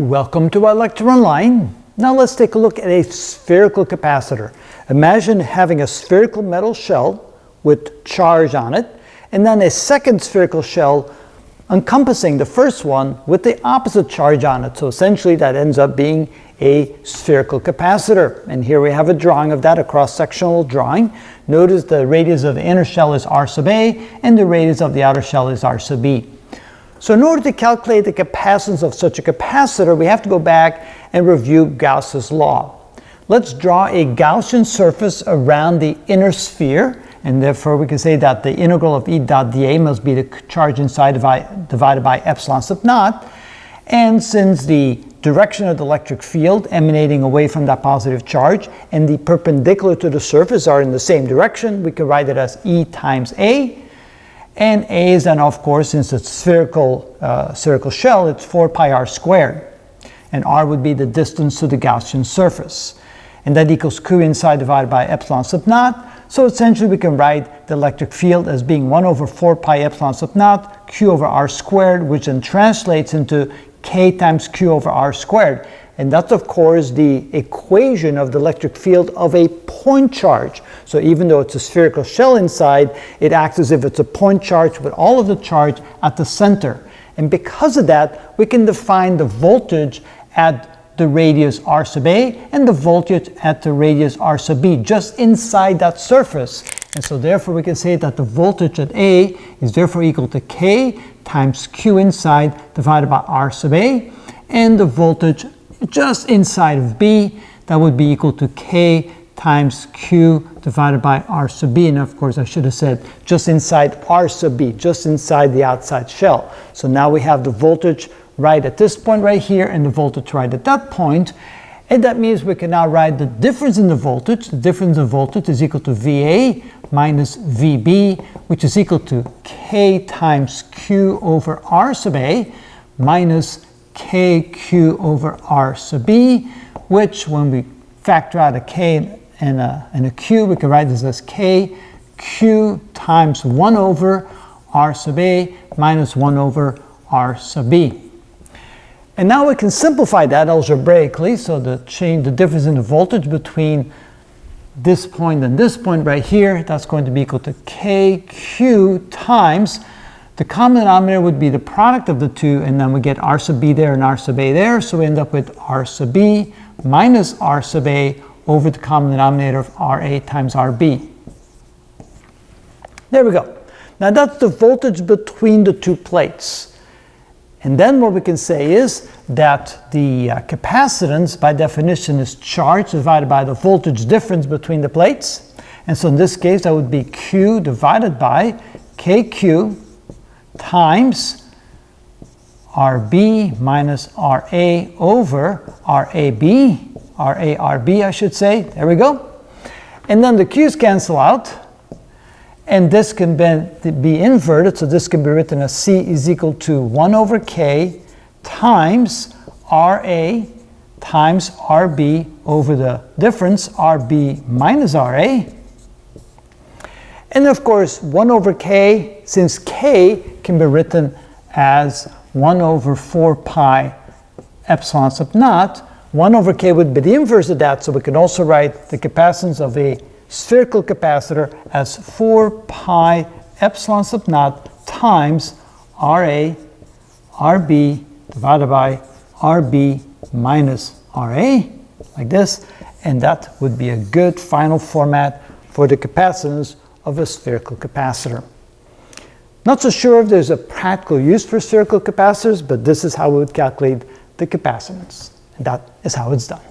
Welcome to our lecture online. Now let's take a look at a spherical capacitor. Imagine having a spherical metal shell with charge on it, and then a second spherical shell encompassing the first one with the opposite charge on it. So essentially that ends up being a spherical capacitor. And here we have a drawing of that, a cross-sectional drawing. Notice the radius of the inner shell is r sub a, and the radius of the outer shell is r sub b. So in order to calculate the capacitance of such a capacitor, we have to go back and review Gauss's law. Let's draw a Gaussian surface around the inner sphere, and therefore we can say that the integral of E dot dA must be the charge inside divided by epsilon sub naught. And since the direction of the electric field emanating away from that positive charge and the perpendicular to the surface are in the same direction, we can write it as E times A. And A is then, of course, since it's spherical shell, it's 4 pi r squared. And r would be the distance to the Gaussian surface. And that equals Q inside divided by epsilon sub naught. So essentially we can write the electric field as being 1 over 4 pi epsilon sub naught, Q over r squared, which then translates into K times Q over r squared. And that's, of course, the equation of the electric field of a point charge. So even though it's a spherical shell inside, it acts as if it's a point charge with all of the charge at the center. And because of that, we can define the voltage at the radius r sub a and the voltage at the radius r sub b, just inside that surface. And so therefore we can say that the voltage at A is therefore equal to K times Q inside divided by r sub a, and the voltage just inside of B, that would be equal to K times Q divided by r sub b. And of course I should have said just inside r sub b, just inside the outside shell. So now we have the voltage right at this point right here and the voltage right at that point. And that means we can now write the difference in the voltage. The difference in voltage is equal to VA minus VB, which is equal to K times Q over r sub a minus KQ over r sub b, which when we factor out a K and a Q, we can write this as KQ times 1 over r sub a minus 1 over r sub b. And now we can simplify that algebraically, so the difference in the voltage between this point and this point right here, that's going to be equal to KQ times, the common denominator would be the product of the two, and then we get r sub b there and r sub a there, so we end up with r sub b minus r sub a over the common denominator of RA times RB. There we go. Now that's the voltage between the two plates. And then what we can say is that the capacitance, by definition, is charge divided by the voltage difference between the plates. And so in this case, that would be Q divided by KQ times RB minus RA over RAB. RARB, I should say. There we go. And then the Q's cancel out. And this can be inverted, so this can be written as C is equal to 1 over K times RA times RB over the difference, RB minus RA. And of course, 1 over K, since K can be written as 1 over 4 pi epsilon sub naught, 1 over K would be the inverse of that, so we can also write the capacitance of a spherical capacitor as 4 pi epsilon sub naught times RA RB divided by RB minus RA, like this, and that would be a good final format for the capacitance of a spherical capacitor. Not so sure if there's a practical use for spherical capacitors, but this is how we would calculate the capacitance, and that is how it's done.